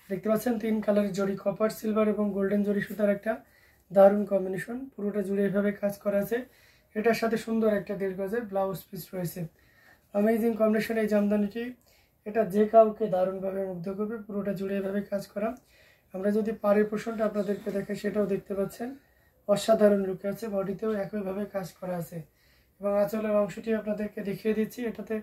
দেখতে পাচ্ছেন 3 কালারের জড়ি কপার সিলভার এবং গোল্ডেন জড়ি সুতার একটা দারুণ কম্বিনেশন। পুরোটা জুড়ে এভাবে কাজ করা আছে। এটার সাথে সুন্দর একটা 1.5 গজের ব্লাউজ পিস রয়েছে। অ্যামেজিং কম্বিনেশন এই জামদানিটি, এটা যে কাউকে দারুণভাবে মুগ্ধ করবে। পুরোটা জুড়ে এভাবে কাজ করা। আমরা যদি পাড়ের পোর্শনটা আপনাদেরকে দেখাই সেটাও দেখতে পাচ্ছেন অসাধারণ লুকে আছে। বডিতেও একইভাবে কাজ করা আছে এবং আঁচলের অংশটি আপনাদেরকে দেখিয়ে দিচ্ছি। এটাতে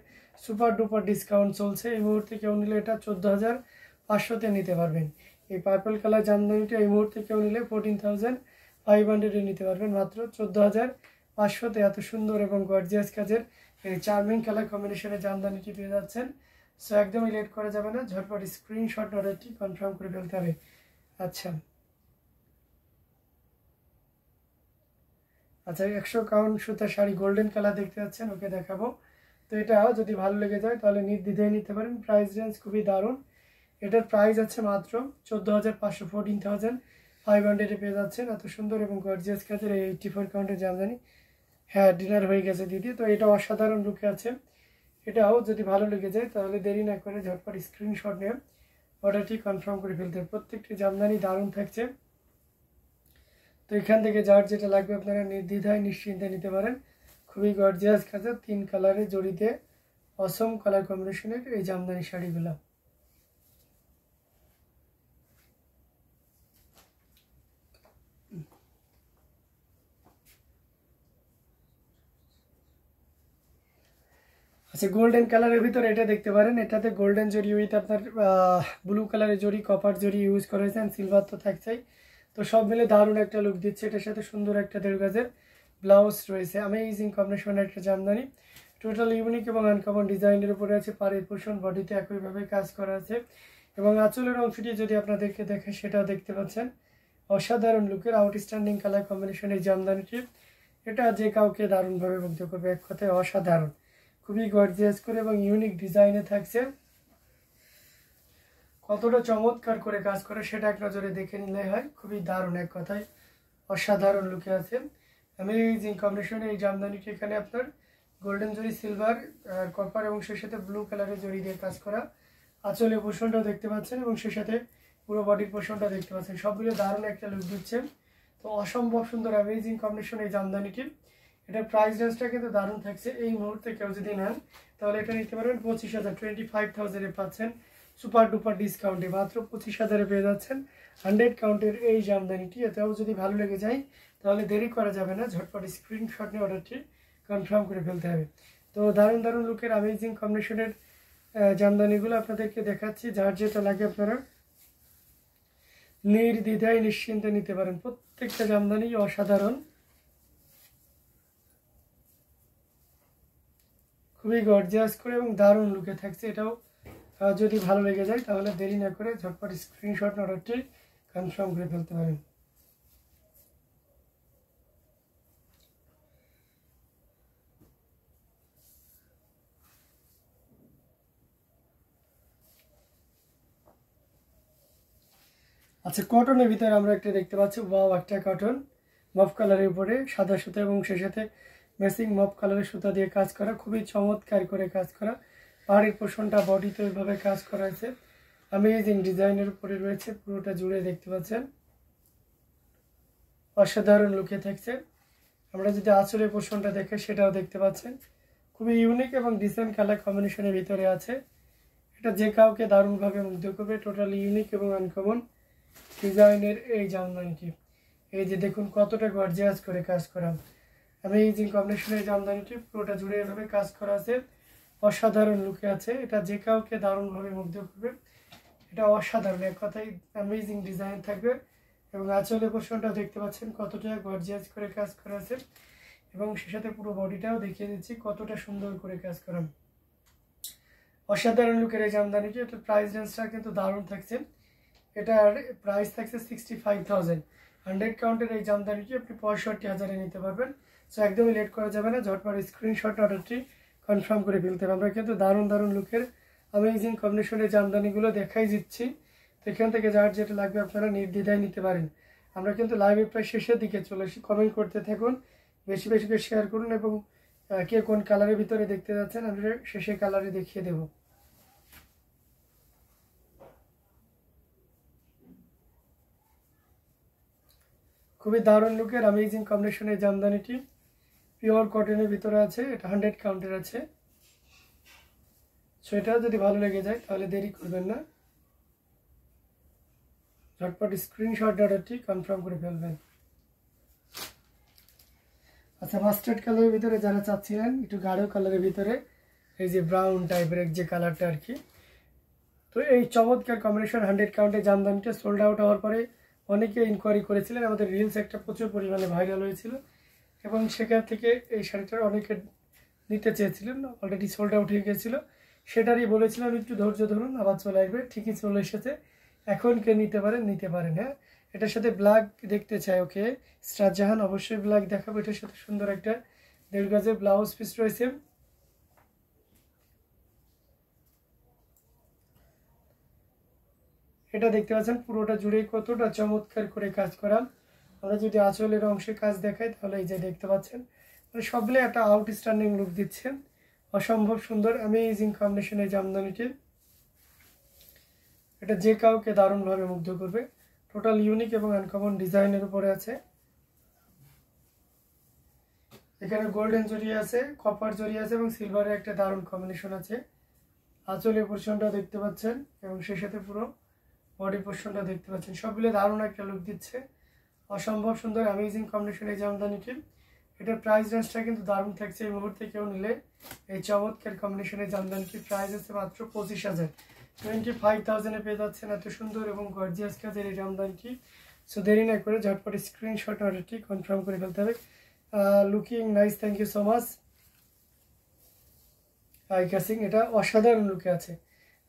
সুপার ডুপার ডিসকাউন্ট চলছে। এই মুহূর্তে কেউ নিলে এটা 14,500-তে নিতে পারবেন। এই পার্পল কালার জামদানিটা এই মুহূর্তে কেউ নিলে 14,500-এ নিতে পারবেন মাত্র 14,500-তে। এত সুন্দর এবং গর্জিয়াস কাজের এই চার্মিং কালার কম্বিনেশনের জামদানিটি পেয়ে যাচ্ছেন। সো একদমই লেট করা যাবে না, ঝটপট স্ক্রিনশট অর্ডারটি কনফার্ম করে ফেলতে হবে। আচ্ছা 100 কাউন্ট সুতা শাড়ি গোল্ডেন কালার দেখতে পাচ্ছেন, ওকে দেখাবো। তো এটা যদি ভালো লেগে যায় তাহলে নির্দ্বিধায় নিতে পারেন। প্রাইস রেঞ্জ খুবই দারুণ। এটার প্রাইস আছে মাত্র 14,500, 14,500-এ পেয়ে যাচ্ছেন। এত সুন্দর এবং গর্জিয়াস কাজের এই 84 কাউন্টের জামদানি। হ্যাঁ, ডিনার হয়ে গেছে দিদি। তো এটা অসাধারণ লুকে আছে। এটাও যদি ভালো লেগে যায় তাহলে দেরি না করে ঝটপট স্ক্রিনশট নিয়ে অর্ডারটি কনফার্ম করে ফেলতে হবে। প্রত্যেকটি জামদানি দারুণ থাকছে। তো এখান থেকে যার যেটা লাগবে আপনারা নির্দ্বিধায় নিশ্চিন্তে নিতে পারেন। খুবই গর্জিয়াস কাজের 3 কালারের জড়িতে অসম কালার কম্বিনেশনের এই জামদানি শাড়িগুলো। আচ্ছা গোল্ডেন কালারের ভিতরে এটা দেখতে পারেন। এটাতে গোল্ডেন জরি উইথ আপনার ব্লু কালারের জরি, কপার জরি ইউজ করা হয়েছে, সিলভার তো থাকছেই। তো সব মিলে দারুণ একটা লুক দিচ্ছে। এটার সাথে সুন্দর একটা 1.5 গজের ব্লাউজ রয়েছে। অ্যামেজিং কম্বিনেশনের একটা জামদানি, টোটাল ইউনিক এবং আনকমন ডিজাইনের উপরে আছে। পাড়ের পোর্শন বডিতে একইভাবে কাজ করা আছে এবং আঁচলের অংশটি যদি আপনাদেরকে দেখে সেটাও দেখতে পাচ্ছেন অসাধারণ লুকের আউটস্ট্যান্ডিং কালার কম্বিনেশন এই জামদানিটি। এটা যে কাউকে দারুণভাবে মুগ্ধ করবে, এক কথায় অসাধারণ। খুবই গর্জিয়াস করে এবং ইউনিক ডিজাইনে থাকছে। কতটা চমৎকার করে কাজ করে সেটা এক নজরে দেখে নিলে হয়। খুবই দারুণ, এক কথায় অসাধারণ লুকে আছে। অ্যামেজিং কম্বিনেশনে এই জামদানিটি, এখানে আপনার গোল্ডেন জরি, সিলভার, কপার এবং সেই সাথে ব্লু কালারের জরি দিয়ে কাজ করা। আঁচলের পোর্শনটাও দেখতে পাচ্ছেন এবং সেই সাথে পুরো বডির পোর্শনটা দেখতে পাচ্ছেন। সবগুলো দারুণ একটা লুক দিচ্ছে। তো অসম্ভব সুন্দর অ্যামেজিং কম্বিনেশন এই জামদানিটি। এটার প্রাইস রেঞ্জটা কিন্তু দারুণ থাকছে। এই মুহূর্তে কেউ যদি নেন তাহলে এটা নিতে পারবেন 25,000, 25,000-এ পাচ্ছেন সুপার ডুপার ডিসকাউন্টে। মাত্র 25,000-এ পেয়ে যাচ্ছেন 100 কাউন্টের এই জামদানিটি। এতেও যদি ভালো লেগে যায় তাহলে দেরি করা যাবে না, ঝটপট স্ক্রিনশট নিয়ে অর্ডারটি কনফার্ম করে ফেলতে হবে। তো দারুণ দারুণ লুকের অ্যামেজিং কম্বিনেশনের জামদানিগুলো আপনাদেরকে দেখাচ্ছি। যার যেটা লাগে আপনারা নির্দ্বিধায় নিশ্চিন্তে নিতে পারেন। প্রত্যেকটা জামদানি অসাধারণ, খুবই গর্জিয়াস করে এবং দারুণ লুকে থাকছে। এটাও যদি ভালো লেগে যায় তাহলে দেরি না করে ঝটপট স্ক্রিনশট অর্ডারটি কনফার্ম করে ফেলতে পারেন। আচ্ছা কটনের ভিতরে আমরা একটা দেখতে পাচ্ছি, ওয়াও, একটা কটন মফ কালারের উপরে সাদা সুতা এবং সেই সাথে ম্যাচিং মফ কালারের সুতা দিয়ে কাজ করা। খুবই চমৎকার করে কাজ করা। পাহাড়ির পোর্শনটা বডিতে ওইভাবে কাজ করা আছে। অ্যামেজিং ডিজাইনের উপরে রয়েছে, পুরোটা জুড়ে দেখতে পাচ্ছেন অসাধারণ লুকে থাকছে। আমরা যদি আঁচলের পোর্শনটা দেখে সেটাও দেখতে পাচ্ছেন খুবই ইউনিক এবং ডিসেন্ট কালার কম্বিনেশনের ভিতরে আছে। এটা যে কাউকে দারুণভাবে মুগ্ধ করবে। টোটালি ইউনিক এবং আনকমন ডিজাইনের এই জামদানিটি। এই যে দেখুন কতটা গর্জিয়াস করে কাজ করা। অ্যামেজিং কম্বিনেশনের জামদানিটি পুরোটা জুড়ে এভাবে কাজ করা আছে, অসাধারণ লুকে আছে। এটা যে কাউকে দারুণভাবে মুগ্ধ করবে। এটা অসাধারণ, এক কথায় অ্যামেজিং ডিজাইন থাকবে। এবং আঁচলের পোর্শনটাও দেখতে পাচ্ছেন কতটা গর্জিয়াস করে কাজ করা আছে এবং সে সাথে পুরো বডিটাও দেখিয়ে দিচ্ছি কতটা সুন্দর করে কাজ করা। অসাধারণ লুকের এই জামদানিটি। এটার প্রাইস রেঞ্জটা কিন্তু দারুণ থাকছে। এটার প্রাইস থাকছে 65,000। 100 কাউন্টের এই জামদানিটি আপনি 65,000-এ নিতে পারবেন। সো একদমই লেট করা যাবে না, ঝটপট স্ক্রিনশট অর্ডারটি কনফার্ম করে ফেলতে হবে। আমরা কিন্তু দারুণ দারুণ লুকের অ্যামেজিং কম্বিনেশনের জামদানিগুলো দেখাই দিচ্ছি। তো এখান থেকে যার যেটা লাগবে আপনারা নির্দ্বিধায় নিতে পারেন। আমরা কিন্তু লাইভে প্রায় শেষের দিকে চলে এসেছি। কমেন্ট করতে থাকুন, বেশি বেশি করে শেয়ার করুন এবং কে কোন কালারের ভিতরে দেখতে যাচ্ছেন আমরা শেষে কালারে দেখিয়ে দেব। খুবই দারুণ লুকের অ্যামেজিং কম্বিনেশনের জামদানিটি পিওর কটনের ভিতরে আছে। এটা 100 কাউন্টের আছে। সো এটা যদি ভালো লেগে যায় তাহলে দেরি করবেন না, ঝটপট স্ক্রিনশট অর্ডারটি কনফার্ম করে ফেলবেন। আচ্ছা, মাস্টার্ড কালারের ভিতরে যারা চাচ্ছিলেন একটু গাঢ় কালারের ভিতরে, এই যে ব্রাউন টাইপের যে কালারটা আর কি, তো এই চমৎকার কম্বিনেশন 100 কাউন্টের জামদানিটা সোল্ড আউট হওয়ার পরে অনেকে ইনকোয়ারি করেছিলেন। আমাদের রিলস একটা প্রচুর পরিমাণে ভাইরাল হয়েছিল এবং সেখান থেকে এই শাড়িটা অনেকে নিতে চেয়েছিলেন। অলরেডি সোল্ড আউট হয়ে গিয়েছিল, সেটারই বলেছিলাম একটু ধৈর্য ধরুন, আবার চলে আসবে। ঠিকই চলে এসেছে। এখন কে নিতে পারেন নিতে পারেন। হ্যাঁ, এটার সাথে ব্ল্যাক দেখতে চাই, ওকে শাহজাহান অবশ্যই ব্ল্যাক দেখাবো। এটার সাথে সুন্দর একটা 1.5 গজের ব্লাউজ পিস রয়েছে। এটা দেখতে পাচ্ছেন পুরোটা জুড়ে কতটা চমৎকার করে কাজ করা। আমরা যদি আঁচলের অংশে কাজ দেখাই তাহলে এই যে দেখতে পাচ্ছেন, মানে সবগুলো একটা আউটস্ট্যান্ডিং লুক দিচ্ছে। অসম্ভব সুন্দর অ্যামেজিং কম্বিনেশনের জামদানিটি, এটা যে কাউকে দারুণভাবে মুগ্ধ করবে। টোটাল ইউনিক এবং আনকমন ডিজাইনের উপরে আছে। এখানে গোল্ডেন জরি আছে, কপার জরি আছে এবং সিলভারের একটা দারুণ কম্বিনেশন আছে। আঁচলের পোর্শনটা দেখতে পাচ্ছেন এবং সেই সাথে পুরো বডি পোর্শনটা দেখতে পাচ্ছেন, সবগুলো দারুণ একটা লুক দিচ্ছে। অসম্ভব সুন্দর অ্যামেজিং কম্বিনেশন এই জামদানিটি। এটার প্রাইস রেঞ্জটা কিন্তু দারুণ থাকছে। এই মুহূর্তে কেউ নিলে এই চমৎকার কম্বিনেশনের জামদানিটির প্রাইস আছে মাত্র 25,000, 25,000-এ পেয়ে যাচ্ছেন এত সুন্দর এবং গর্জিয়াস কাজের এই জামদানিটি। সো দেরি না করে ঝটপট স্ক্রিনশট অর্ডারটি কনফার্ম করে ফেলতে হবে। Looking nice, thank you so much. Eye catching, এটা অসাধারণ লুকে আছে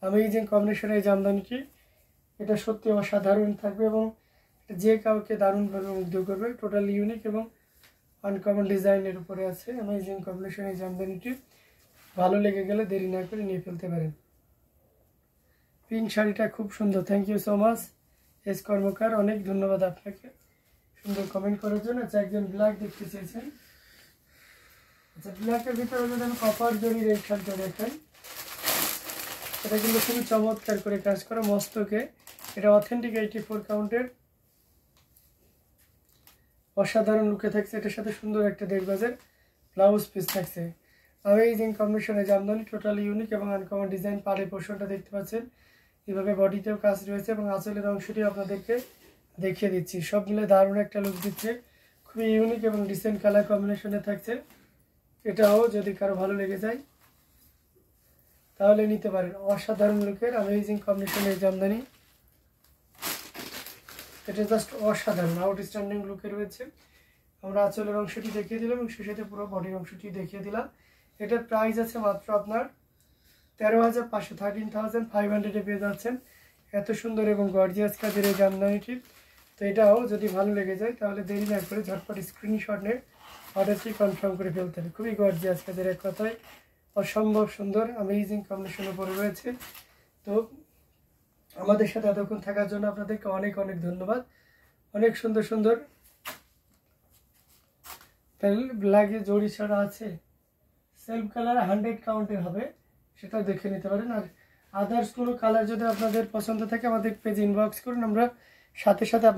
অ্যামেজিং কম্বিনেশনের এই জামদানিটি। এটা সত্যি অসাধারণ থাকবে এবং যে কাউকে দারুণভাবে মুগ্ধ করবে। টোটাল ইউনিক এবং আনকমন ডিজাইনের উপরে আছে অ্যামেজিং কম্বিনেশন এই জামদানিটি। ভালো লেগে গেলে দেরি না করে নিয়ে ফেলতে পারেন। পিঙ্ক শাড়িটা খুব সুন্দর, thank you so much S Karmakar, অনেক ধন্যবাদ আপনাকে সুন্দর কমেন্ট করার জন্য। আচ্ছা, একজন ব্ল্যাক দেখতে চেয়েছেন। আচ্ছা, ব্ল্যাকের ভিতরে যদি আমি কপার জরির এই শাড়িটা দেখেন, এটা কিন্তু খুবই চমৎকার করে কাজ করা মস্তকে। এটা অথেন্টিক 84 কাউন্টের অসাধারণ লুকে থাকছে। এটার সাথে সুন্দর একটা 1.5 গজের ব্লাউজ পিস থাকছে। অ্যামেজিং কম্বিনেশনে জামদানি, টোটালি ইউনিক এবং আনকমন ডিজাইন। পাড়ের পোর্শনটা দেখতে পাচ্ছেন, এভাবে বডিতেও কাজ রয়েছে এবং আঁচলের অংশটি আপনাদেরকে দেখিয়ে দিচ্ছি। সব মিলে দারুণ একটা লুক দিচ্ছে, খুবই ইউনিক এবং ডিসেন্ট কালার কম্বিনেশনে থাকছে। এটাও যদি কারো ভালো লেগে যায় তাহলে নিতে পারেন। অসাধারণ লুকের অ্যামেজিং কম্বিনেশনের জামদানি, এটা জাস্ট অসাধারণ আউটস্ট্যান্ডিং লুকে রয়েছে। আমরা আঁচলের অংশটি দেখিয়ে দিলাম এবং সেই সাথে পুরো বডির অংশটি দেখিয়ে দিলাম। এটার প্রাইস আছে মাত্র আপনার 13,500, 13,500-এ পেয়ে যাচ্ছেন এত সুন্দর এবং গর্জিয়াস কাজের এই জামদানিটি। তো এটাও যদি ভালো লেগে যায় তাহলে দেরি না করে ঝটপট স্ক্রিনশট নিয়ে অর্ডারটি কনফার্ম করে ফেলতে হবে। খুবই গর্জিয়াস কাজের, এক কথায় অসম্ভব সুন্দর অ্যামেজিং কম্বিনেশনের উপরে রয়েছে। তো আমাদের সাথে এতক্ষণ থাকার জন্য আপনাদেরকে অনেক অনেক ধন্যবাদ। অনেক সুন্দর সুন্দর ব্ল্যাকে জড়ি ছাড়া আছে, সেলফ কালার 100 কাউন্টের হবে, সেটা দেখে নিতে পারেন। আর আদার্স কোনো কালার যদি আপনাদের পছন্দ থাকে আমাদের পেজ ইনবক্স করুন, আমরা সাথে সাথে